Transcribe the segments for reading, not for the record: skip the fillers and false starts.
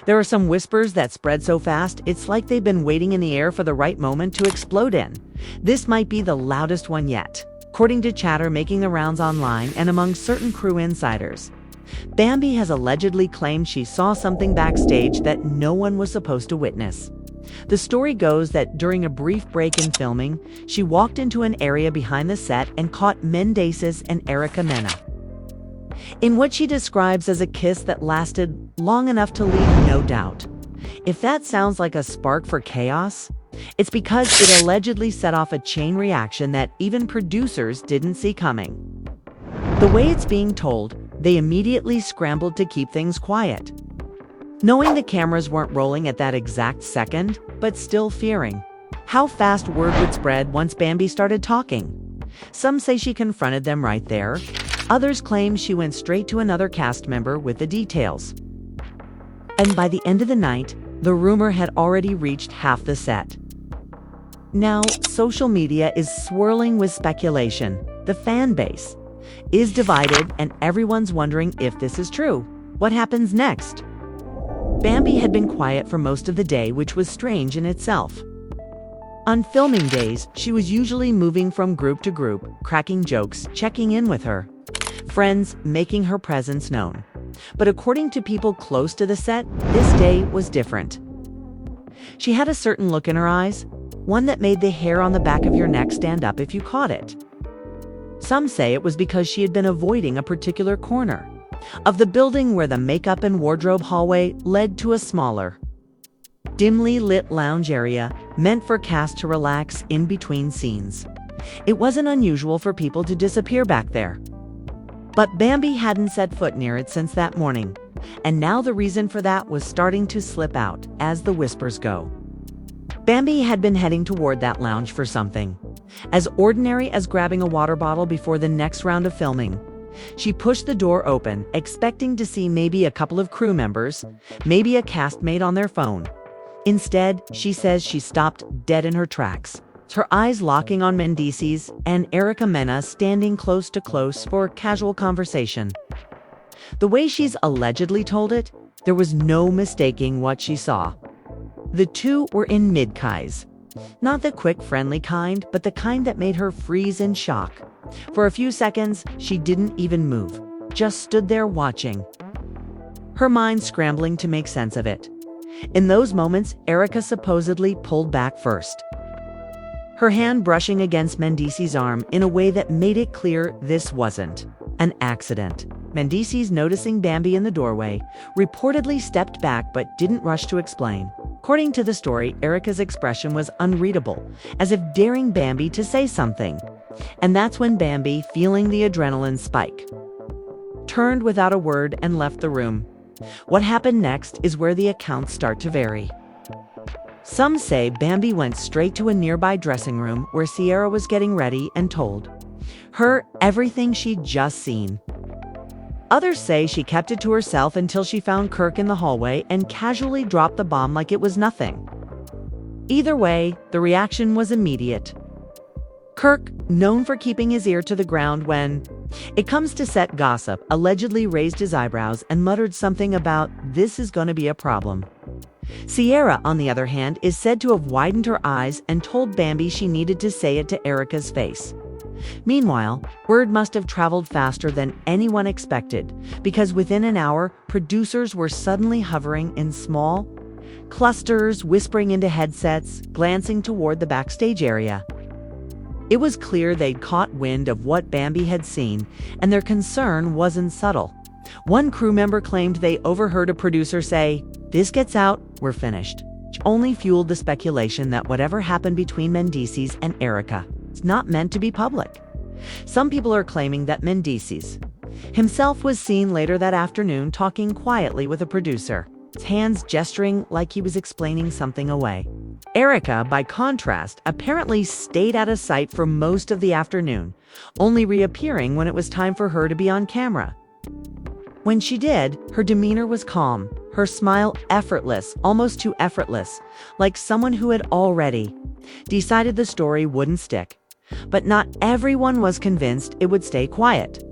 There are some whispers that spread so fast, it's like they've been waiting in the air for the right moment to explode in. This might be the loudest one yet, according to chatter making the rounds online and among certain crew insiders. Bambi has allegedly claimed she saw something backstage that no one was supposed to witness. The story goes that during a brief break in filming, she walked into an area behind the set and caught Mendeecees and Erica in what she describes as a kiss that lasted long enough to leave no doubt. If that sounds like a spark for chaos, it's because it allegedly set off a chain reaction that even producers didn't see coming. The way it's being told, they immediately scrambled to keep things quiet, knowing the cameras weren't rolling at that exact second, but still fearing how fast word would spread once Bambi started talking. Some say she confronted them right there. Others claim she went straight to another cast member with the details. And by the end of the night, the rumor had already reached half the set. Now, social media is swirling with speculation. The fan base is divided, and everyone's wondering if this is true. What happens next? Bambi had been quiet for most of the day, which was strange in itself. On filming days, she was usually moving from group to group, cracking jokes, checking in with her friends, making her presence known. But according to people close to the set, this day was different. She had a certain look in her eyes, one that made the hair on the back of your neck stand up if you caught it. Some say it was because she had been avoiding a particular corner of the building where the makeup and wardrobe hallway led to a smaller, dimly lit lounge area meant for cast to relax in between scenes. It wasn't unusual for people to disappear back there. But Bambi hadn't set foot near it since that morning, and now the reason for that was starting to slip out, as the whispers go. Bambi had been heading toward that lounge for something as ordinary as grabbing a water bottle before the next round of filming. She pushed the door open, expecting to see maybe a couple of crew members, maybe a castmate on their phone. Instead, she says she stopped dead in her tracks, her eyes locking on Mendeecees and Erica standing close to close for casual conversation. The way she's allegedly told it, there was no mistaking what she saw. The two were in mid-kais. Not the quick, friendly kind, but the kind that made her freeze in shock. For a few seconds, she didn't even move, just stood there watching, her mind scrambling to make sense of it. In those moments, Erica supposedly pulled back first, her hand brushing against Mendeecees' arm in a way that made it clear this wasn't an accident. Mendeecees, noticing Bambi in the doorway, reportedly stepped back but didn't rush to explain. According to the story, Erica's expression was unreadable, as if daring Bambi to say something. And that's when Bambi, feeling the adrenaline spike, turned without a word and left the room. What happened next is where the accounts start to vary. Some say Bambi went straight to a nearby dressing room where Sierra was getting ready and told her everything she'd just seen. Others say she kept it to herself until she found Kirk in the hallway and casually dropped the bomb like it was nothing. Either way, the reaction was immediate. Kirk, known for keeping his ear to the ground when it comes to set gossip, allegedly raised his eyebrows and muttered something about "this is going to be a problem." Sierra, on the other hand, is said to have widened her eyes and told Bambi she needed to say it to Erica's face. Meanwhile, word must have traveled faster than anyone expected, because within an hour, producers were suddenly hovering in small clusters, whispering into headsets, glancing toward the backstage area. It was clear they'd caught wind of what Bambi had seen, and their concern wasn't subtle. One crew member claimed they overheard a producer say, "This gets out, we're finished," which only fueled the speculation that whatever happened between Mendeecees and Erica is not meant to be public. Some people are claiming that Mendeecees himself was seen later that afternoon talking quietly with a producer, his hands gesturing like he was explaining something away. Erica, by contrast, apparently stayed out of sight for most of the afternoon, only reappearing when it was time for her to be on camera. When she did, her demeanor was calm, her smile effortless, almost too effortless, like someone who had already decided the story wouldn't stick. But not everyone was convinced it would stay quiet.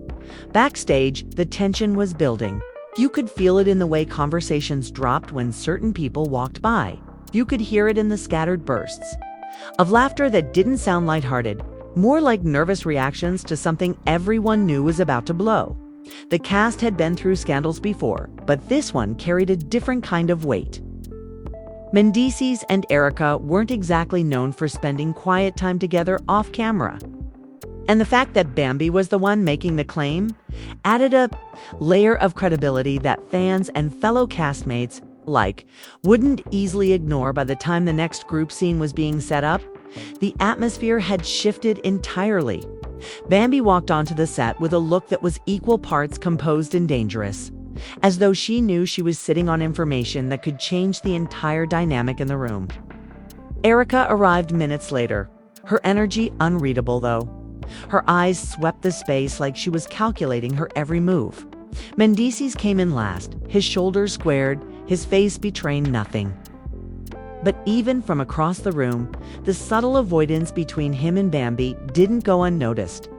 Backstage, the tension was building. You could feel it in the way conversations dropped when certain people walked by. You could hear it in the scattered bursts of laughter that didn't sound lighthearted, more like nervous reactions to something everyone knew was about to blow. The cast had been through scandals before, but this one carried a different kind of weight. Mendeecees and Erica weren't exactly known for spending quiet time together off camera. And the fact that Bambi was the one making the claim added a layer of credibility that fans and fellow castmates wouldn't easily ignore. By the time the next group scene was being set up, the atmosphere had shifted entirely. Bambi walked onto the set with a look that was equal parts composed and dangerous, as though she knew she was sitting on information that could change the entire dynamic in the room. Erica arrived minutes later, her energy unreadable though. Her eyes swept the space like she was calculating her every move. Mendeecees came in last, his shoulders squared, his face betraying nothing. But even from across the room, the subtle avoidance between him and Bambi didn't go unnoticed.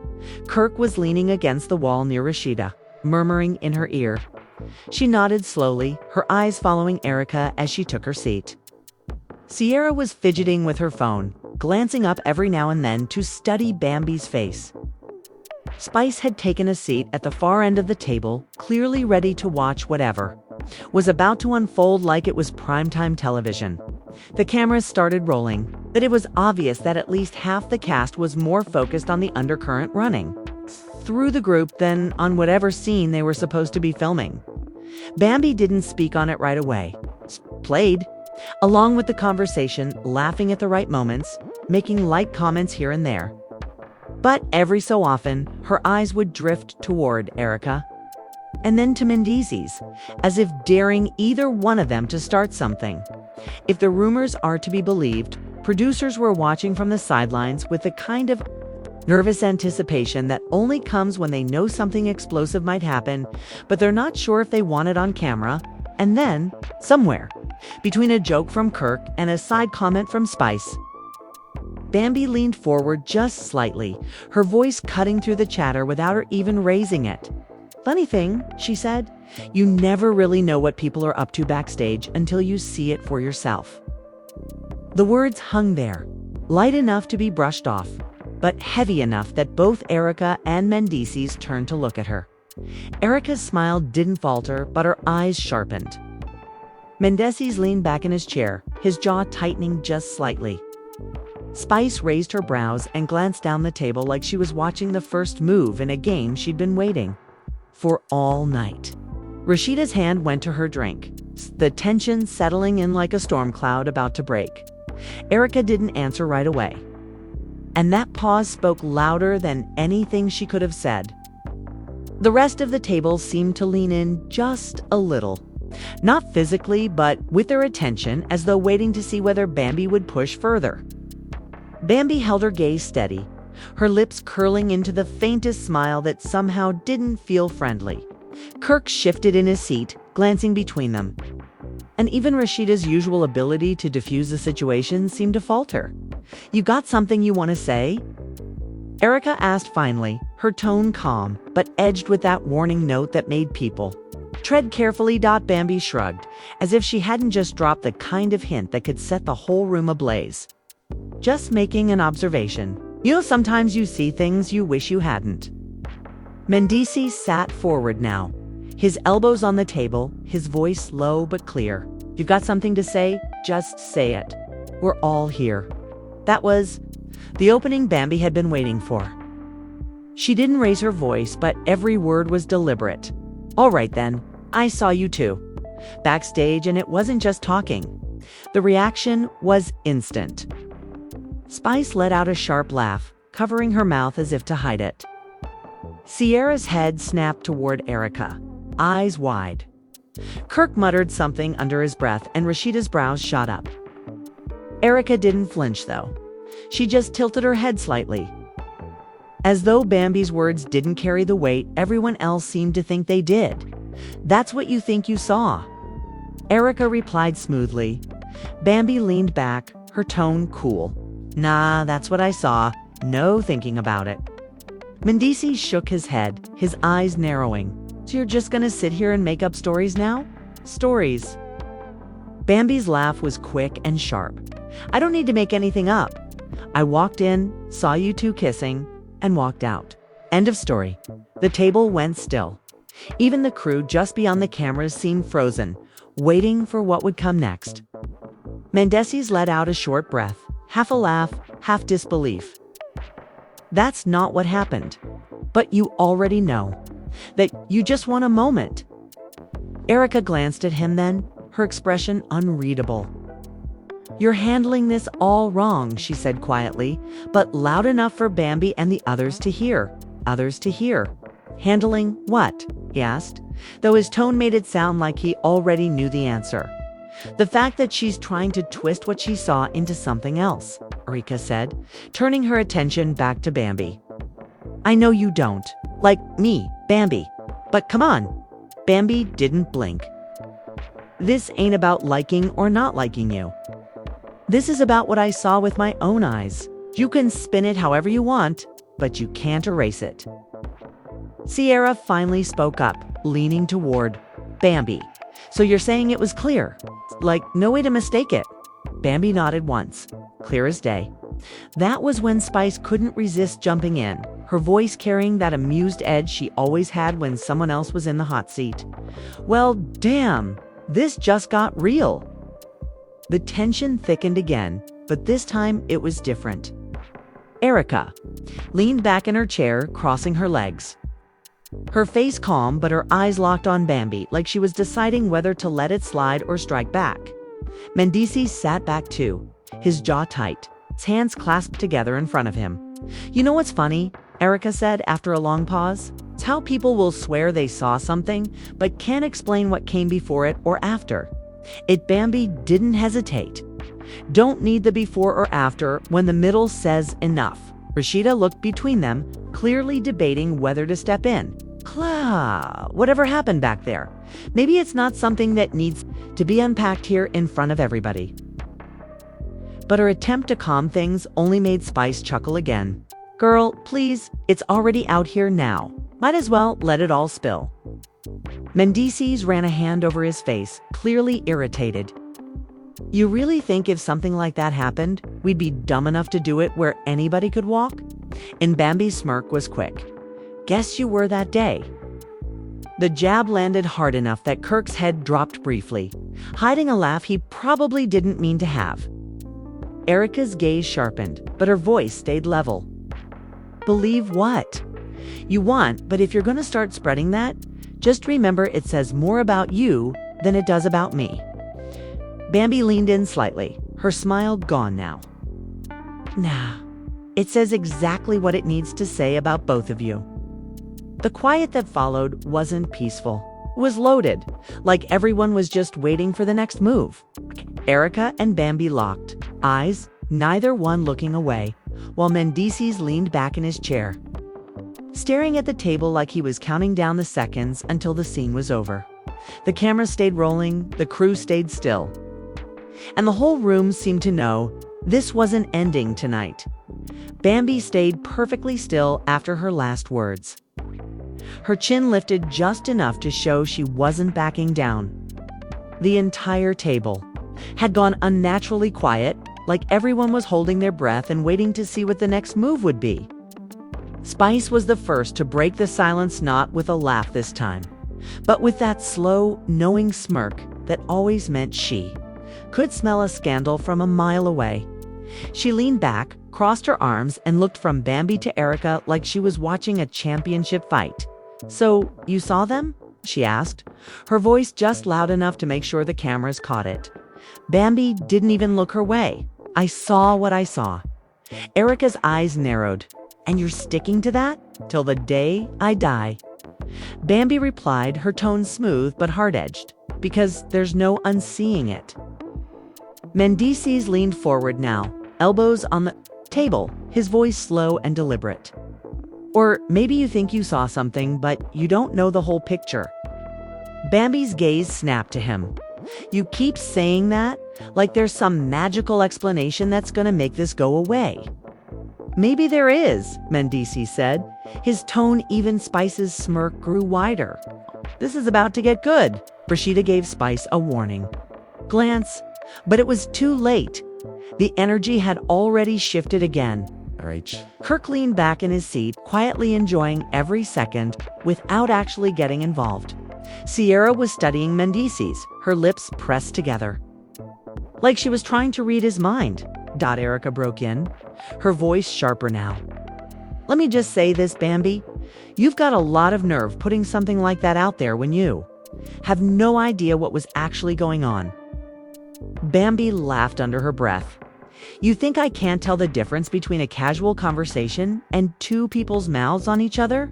Kirk was leaning against the wall near Rashida, murmuring in her ear. She nodded slowly, her eyes following Erica as she took her seat. Sierra was fidgeting with her phone, glancing up every now and then to study Bambi's face. Spice had taken a seat at the far end of the table, clearly ready to watch whatever was about to unfold like it was primetime television. The cameras started rolling, but it was obvious that at least half the cast was more focused on the undercurrent running through the group than on whatever scene they were supposed to be filming. Bambi didn't speak on it right away. Played along with the conversation, laughing at the right moments, making light comments here and there. But every so often, her eyes would drift toward Erica, and then to Mendeecees, as if daring either one of them to start something. If the rumors are to be believed, producers were watching from the sidelines with the kind of nervous anticipation that only comes when they know something explosive might happen, but they're not sure if they want it on camera. And then, somewhere, between a joke from Kirk and a side comment from Spice, Bambi leaned forward just slightly, her voice cutting through the chatter without her even raising it. "Funny thing," she said, "you never really know what people are up to backstage until you see it for yourself." The words hung there, light enough to be brushed off, but heavy enough that both Erica and Mendeecees turned to look at her. Erica's smile didn't falter, but her eyes sharpened. Mendeecees leaned back in his chair, his jaw tightening just slightly. Spice raised her brows and glanced down the table like she was watching the first move in a game she'd been waiting for all night. Rashida's hand went to her drink, the tension settling in like a storm cloud about to break. Erica didn't answer right away, and that pause spoke louder than anything she could have said. The rest of the table seemed to lean in just a little. Not physically, but with their attention, as though waiting to see whether Bambi would push further. Bambi held her gaze steady, her lips curling into the faintest smile that somehow didn't feel friendly. Kirk shifted in his seat, glancing between them. And even Rashida's usual ability to diffuse the situation seemed to falter. "You got something you want to say?" Erica asked finally, her tone calm, but edged with that warning note that made people tread carefully. Bambi shrugged, as if she hadn't just dropped the kind of hint that could set the whole room ablaze. "Just making an observation. You know, sometimes you see things you wish you hadn't." Mendeecees sat forward now, his elbows on the table, his voice low but clear. "You've got something to say? Just say it. We're all here." That was the opening Bambi had been waiting for. She didn't raise her voice, but every word was deliberate. "All right then, I saw you too. Backstage, and it wasn't just talking." The reaction was instant. Spice let out a sharp laugh, covering her mouth as if to hide it. Sierra's head snapped toward Erica, eyes wide. Kirk muttered something under his breath, and Rashida's brows shot up. Erica didn't flinch, though. She just tilted her head slightly. As though Bambi's words didn't carry the weight everyone else seemed to think they did. "That's what you think you saw," Erica replied smoothly. Bambi leaned back, her tone cool. "Nah, that's what I saw. No thinking about it." Mendeecees shook his head, his eyes narrowing. So you're just gonna sit here and make up stories now? Stories. Bambi's laugh was quick and sharp. I don't need to make anything up. I walked in, saw you two kissing, and walked out. End of story. The table went still. Even the crew just beyond the cameras seemed frozen, waiting for what would come next. Mendeecees let out a short breath, half a laugh, half disbelief. That's not what happened. But you already know. That you just want a moment. Erica glanced at him then, her expression unreadable. You're handling this all wrong, she said quietly, but loud enough for Bambi and the others to hear. Others to hear. Handling what? He asked, though his tone made it sound like he already knew the answer. The fact that she's trying to twist what she saw into something else, Erica said, turning her attention back to Bambi. I know you don't. Like me, Bambi. But come on. Bambi didn't blink. This ain't about liking or not liking you. This is about what I saw with my own eyes. You can spin it however you want, but you can't erase it. Sierra finally spoke up, leaning toward Bambi. So you're saying it was clear? Like, no way to mistake it. Bambi nodded once, clear as day. That was when Spice couldn't resist jumping in, her voice carrying that amused edge she always had when someone else was in the hot seat. Well, damn, this just got real. The tension thickened again, but this time it was different. Erica leaned back in her chair, crossing her legs. Her face calm, but her eyes locked on Bambi, like she was deciding whether to let it slide or strike back. Mendeecees sat back too, his jaw tight, his hands clasped together in front of him. You know what's funny? Erica said after a long pause. It's how people will swear they saw something, but can't explain what came before it or after. Bambi didn't hesitate. Don't need the before or after when the middle says enough. Rashida looked between them, clearly debating whether to step in. Whatever happened back there? Maybe it's not something that needs to be unpacked here in front of everybody. But her attempt to calm things only made Spice chuckle again. Girl, please, it's already out here now. Might as well let it all spill. Mendeecees ran a hand over his face, clearly irritated. You really think if something like that happened, we'd be dumb enough to do it where anybody could walk? And Bambi's smirk was quick. Guess you were that day. The jab landed hard enough that Kirk's head dropped briefly, hiding a laugh he probably didn't mean to have. Erica's gaze sharpened, but her voice stayed level. Believe what? You want, but if you're going to start spreading that, just remember it says more about you than it does about me. Bambi leaned in slightly, her smile gone now. Nah, it says exactly what it needs to say about both of you. The quiet that followed wasn't peaceful. It was loaded, like everyone was just waiting for the next move. Erica and Bambi locked, eyes, neither one looking away, while Mendeecees leaned back in his chair, staring at the table like he was counting down the seconds until the scene was over. The camera stayed rolling, the crew stayed still. And the whole room seemed to know this wasn't ending tonight. Bambi stayed perfectly still after her last words. Her chin lifted just enough to show she wasn't backing down. The entire table had gone unnaturally quiet, like everyone was holding their breath and waiting to see what the next move would be. Spice was the first to break the silence, not with a laugh this time, but with that slow, knowing smirk that always meant she could smell a scandal from a mile away. She leaned back, crossed her arms, and looked from Bambi to Erica like she was watching a championship fight. So, you saw them? She asked, her voice just loud enough to make sure the cameras caught it. Bambi didn't even look her way. I saw what I saw. Erica's eyes narrowed. And you're sticking to that? Till the day I die. Bambi replied, her tone smooth but hard-edged, because there's no unseeing it. Mendeecees leaned forward now, elbows on the table, his voice slow and deliberate. Or maybe you think you saw something, but you don't know the whole picture. Bambi's gaze snapped to him. You keep saying that, like there's some magical explanation that's gonna make this go away. Maybe there is, Mendeecees said. His tone, even Spice's smirk, grew wider. This is about to get good. Rashida gave Spice a warning glance, but it was too late. The energy had already shifted again. All right. Kirk leaned back in his seat, quietly enjoying every second without actually getting involved. Sierra was studying Mendeecees, her lips pressed together, like she was trying to read his mind. Erica broke in, her voice sharper now. Let me just say this, Bambi. You've got a lot of nerve putting something like that out there when you have no idea what was actually going on. Bambi laughed under her breath. You think I can't tell the difference between a casual conversation and two people's mouths on each other?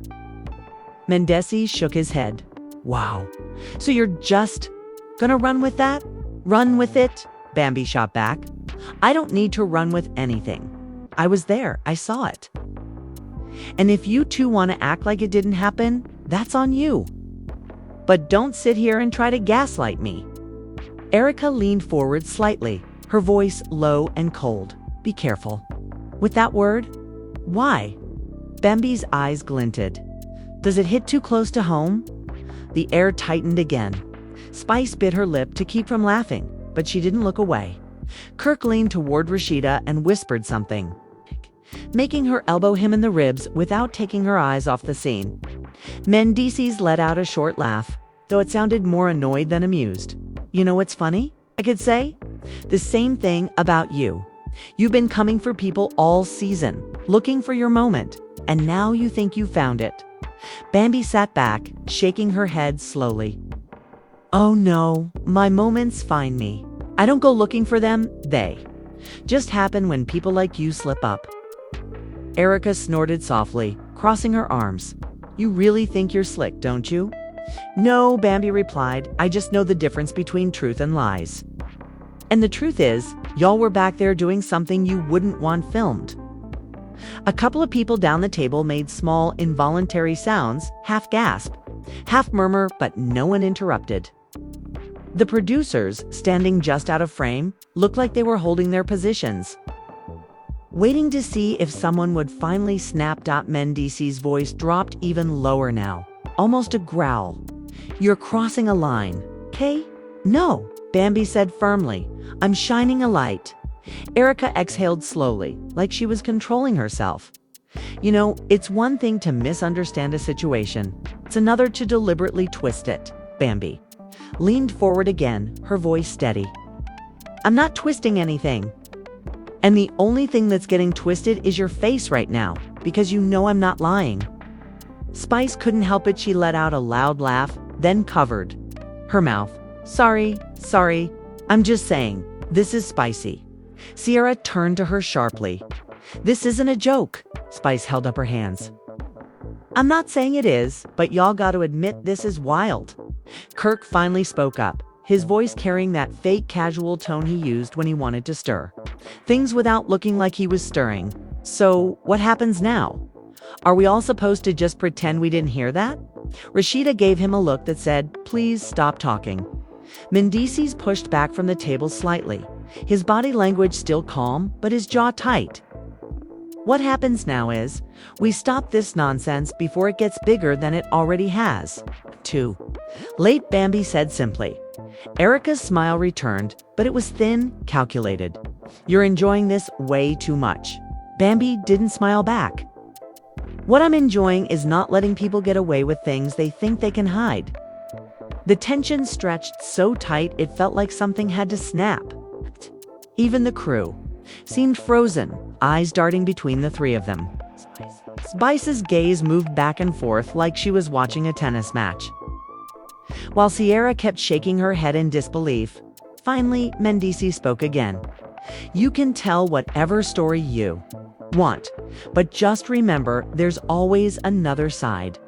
Mendeecees shook his head. Wow. So you're just gonna run with that? Run with it? Bambi shot back. I don't need to run with anything. I was there. I saw it. And if you two want to act like it didn't happen, that's on you. But don't sit here and try to gaslight me. Erica leaned forward slightly, her voice low and cold. Be careful. With that word? Why? Bambi's eyes glinted. Does it hit too close to home? The air tightened again. Spice bit her lip to keep from laughing, but she didn't look away. Kirk leaned toward Rashida and whispered something, making her elbow him in the ribs without taking her eyes off the scene. Mendeecees let out a short laugh, though it sounded more annoyed than amused. You know what's funny? I could say the same thing about you. You've been coming for people all season, looking for your moment, and now you think you found it. Bambi sat back, shaking her head slowly. Oh no, my moments find me. I don't go looking for them, they just happen when people like you slip up. Erica snorted softly, crossing her arms. You really think you're slick, don't you? No, Bambi replied. I just know the difference between truth and lies. And the truth is, y'all were back there doing something you wouldn't want filmed. A couple of people down the table made small, involuntary sounds, half gasp, half murmur, but no one interrupted. The producers, standing just out of frame, looked like they were holding their positions, waiting to see if someone would finally snap. Mendeecees' voice dropped even lower now, almost a growl. You're crossing a line, Kay? No, Bambi said firmly. I'm shining a light. Erica exhaled slowly, like she was controlling herself. You know, it's one thing to misunderstand a situation. It's another to deliberately twist it. Bambi leaned forward again, her voice steady. I'm not twisting anything. And the only thing that's getting twisted is your face right now, because you know I'm not lying. Spice couldn't help it. She let out a loud laugh, then covered her mouth. Sorry. I'm just saying, this is spicy. Sierra turned to her sharply. This isn't a joke. Spice held up her hands. I'm not saying it is, but y'all got to admit this is wild. Kirk finally spoke up, his voice carrying that fake casual tone he used when he wanted to stir things without looking like he was stirring. So, what happens now? Are we all supposed to just pretend we didn't hear that? Rashida gave him a look that said, please stop talking. Mendeecees pushed back from the table slightly, his body language still calm, but his jaw tight. What happens now is, we stop this nonsense before it gets bigger than it already has. Too late, Bambi said simply. Erica's smile returned, but it was thin, calculated. You're enjoying this way too much. Bambi didn't smile back. What I'm enjoying is not letting people get away with things they think they can hide. The tension stretched so tight it felt like something had to snap. Even the crew seemed frozen, eyes darting between the three of them. Spice's gaze moved back and forth like she was watching a tennis match, while Sierra kept shaking her head in disbelief. Finally, Mendeecees spoke again. You can tell whatever story you want, but just remember there's always another side.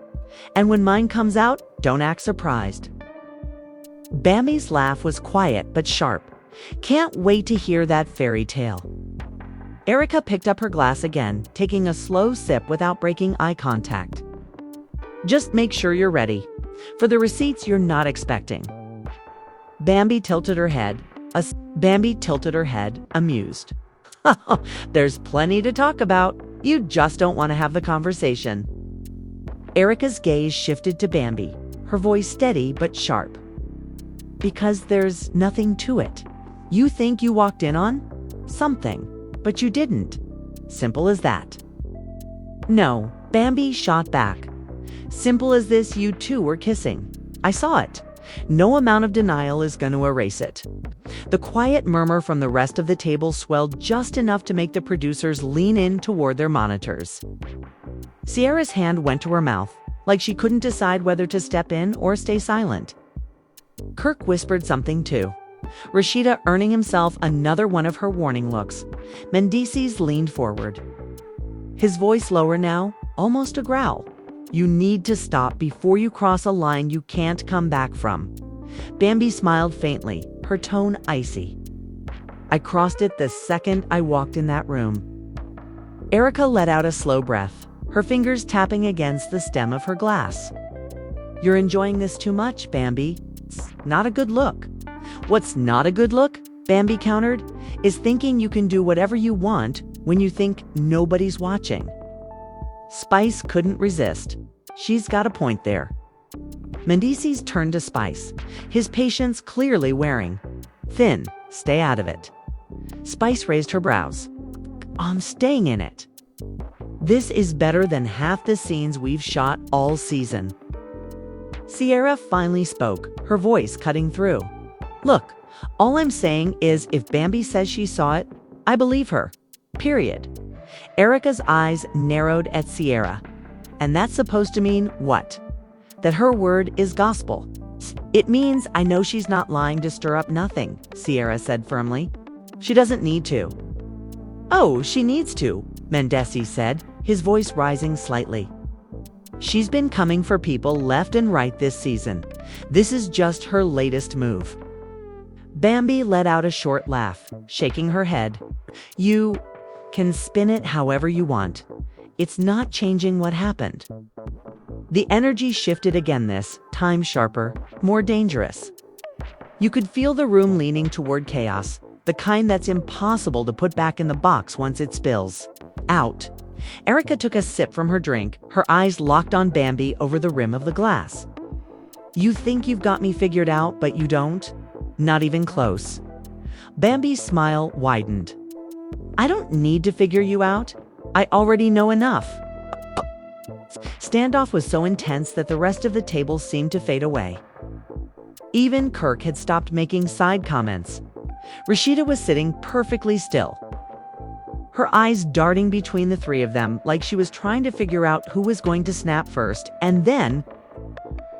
And when mine comes out, don't act surprised. Bambi's laugh was quiet but sharp. Can't wait to hear that fairy tale. Erica picked up her glass again, taking a slow sip without breaking eye contact. Just make sure you're ready for the receipts you're not expecting. Bambi tilted her head, amused. There's plenty to talk about. You just don't want to have the conversation. Erica's gaze shifted to Bambi, her voice steady but sharp. Because there's nothing to it. You think you walked in on something, but you didn't. Simple as that. No, Bambi shot back. Simple as this, you two were kissing. I saw it. No amount of denial is going to erase it. The quiet murmur from the rest of the table swelled just enough to make the producers lean in toward their monitors. Sierra's hand went to her mouth, like she couldn't decide whether to step in or stay silent. Kirk whispered something too. Rashida earning himself another one of her warning looks. Mendeecees leaned forward. His voice lower now, almost a growl. You need to stop before you cross a line you can't come back from. Bambi smiled faintly, her tone icy. I crossed it the second I walked in that room. Erica let out a slow breath, her fingers tapping against the stem of her glass. You're enjoying this too much, Bambi. It's not a good look. What's not a good look, Bambi countered, is thinking you can do whatever you want when you think nobody's watching. Spice couldn't resist. She's got a point there. Mendeecees turned to Spice, his patience clearly wearing thin. Stay out of it. Spice raised her brows. I'm staying in it. This is better than half the scenes we've shot all season. Sierra finally spoke, her voice cutting through. Look, all I'm saying is if Bambi says she saw it, I believe her. Period. Erica's eyes narrowed at Sierra. And that's supposed to mean what? That her word is gospel. It means I know she's not lying to stir up nothing, Sierra said firmly. She doesn't need to. Oh, she needs to, Mendeecees said, his voice rising slightly. She's been coming for people left and right this season. This is just her latest move. Bambi let out a short laugh, shaking her head. You can spin it however you want. It's not changing what happened. The energy shifted again this time sharper, more dangerous. You could feel the room leaning toward chaos, the kind that's impossible to put back in the box once it spills out. Erica took a sip from her drink, her eyes locked on Bambi over the rim of the glass. You think you've got me figured out, but you don't? Not even close. Bambi's smile widened. I don't need to figure you out. I already know enough. Standoff was so intense that the rest of the table seemed to fade away. Even Kirk had stopped making side comments. Rashida was sitting perfectly still, her eyes darting between the three of them like she was trying to figure out who was going to snap first. And then,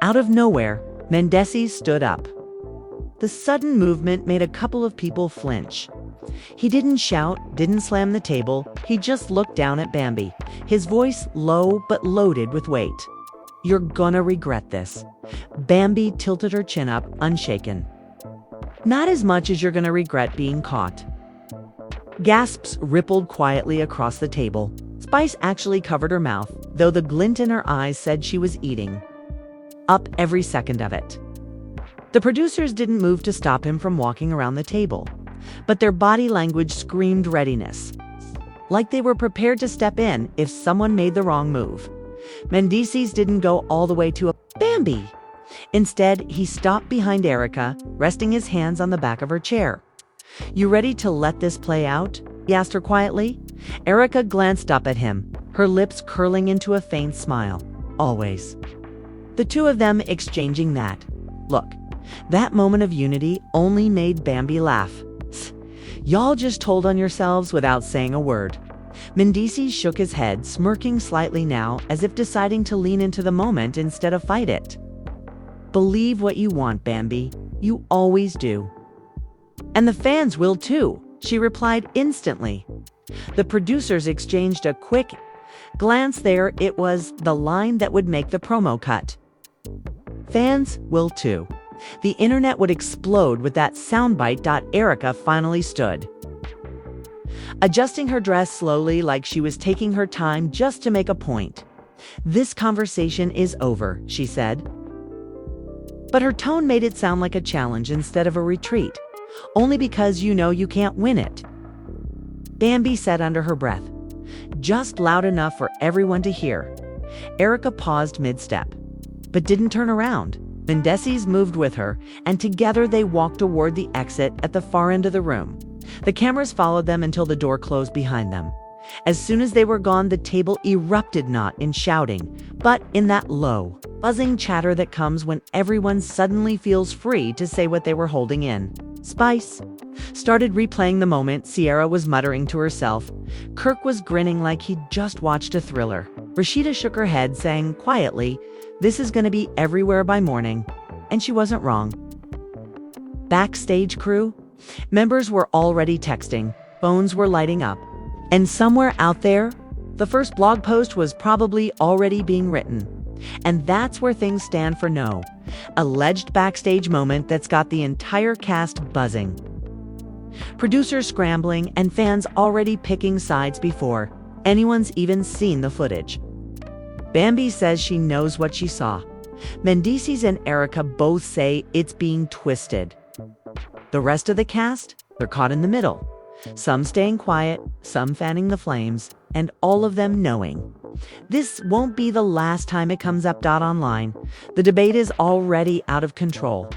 out of nowhere, Mendeecees stood up. The sudden movement made a couple of people flinch. He didn't shout, didn't slam the table, he just looked down at Bambi, his voice low but loaded with weight. You're gonna regret this. Bambi tilted her chin up, unshaken. Not as much as you're gonna regret being caught. Gasps rippled quietly across the table. Spice actually covered her mouth, though the glint in her eyes said she was eating up every second of it. The producers didn't move to stop him from walking around the table, but their body language screamed readiness, like they were prepared to step in if someone made the wrong move. Mendeecees didn't go all the way to a Bambi. Instead, he stopped behind Erica, resting his hands on the back of her chair. You ready to let this play out? He asked her quietly. Erica glanced up at him, her lips curling into a faint smile. Always. The two of them exchanging that look. That moment of unity only made Bambi laugh. Y'all just told on yourselves without saying a word. Mendeecees shook his head, smirking slightly now, as if deciding to lean into the moment instead of fight it. Believe what you want, Bambi. You always do. And the fans will too, she replied instantly. The producers exchanged a quick glance there. It was the line that would make the promo cut. Fans will too. The internet would explode with that soundbite. Erica finally stood, adjusting her dress slowly like she was taking her time just to make a point. This conversation is over, she said. But her tone made it sound like a challenge instead of a retreat. Only because you know you can't win it. Bambi said under her breath, just loud enough for everyone to hear. Erica paused mid-step. but didn't turn around. Mendeecees moved with her, and together they walked toward the exit at the far end of the room. The cameras followed them until the door closed behind them. As soon as they were gone, the table erupted not in shouting, but in that low, buzzing chatter that comes when everyone suddenly feels free to say what they were holding in. Spice started replaying the moment. Sierra was muttering to herself. Kirk was grinning like he'd just watched a thriller. Rashida shook her head, saying quietly, "This is going to be everywhere by morning." And she wasn't wrong. Backstage crew members were already texting, phones were lighting up, and somewhere out there, the first blog post was probably already being written. And that's where things stand for no. Alleged backstage moment that's got the entire cast buzzing. Producers scrambling and fans already picking sides before anyone's even seen the footage. Bambi says she knows what she saw. Mendeecees and Erica both say it's being twisted. The rest of the cast, they're caught in the middle. Some staying quiet, some fanning the flames, and all of them knowing. This won't be the last time it comes up. Online, the debate is already out of control.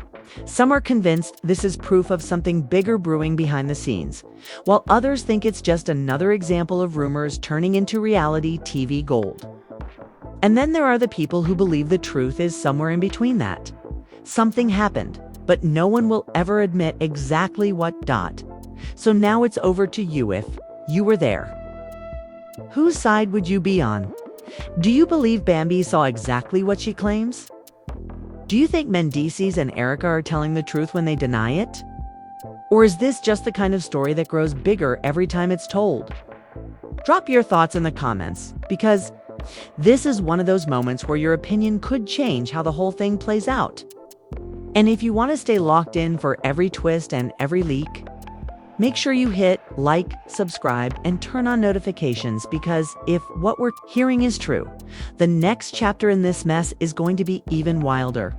Some are convinced this is proof of something bigger brewing behind the scenes, while others think it's just another example of rumors turning into reality TV gold. And then there are the people who believe the truth is somewhere in between that. Something happened, but no one will ever admit exactly what. So now it's over to you if you were there. Whose side would you be on? Do you believe Bambi saw exactly what she claims? Do you think Mendeecees and Erica are telling the truth when they deny it? Or is this just the kind of story that grows bigger every time it's told? Drop your thoughts in the comments, because this is one of those moments where your opinion could change how the whole thing plays out. And if you want to stay locked in for every twist and every leak, make sure you hit like, subscribe, and turn on notifications, because if what we're hearing is true, the next chapter in this mess is going to be even wilder.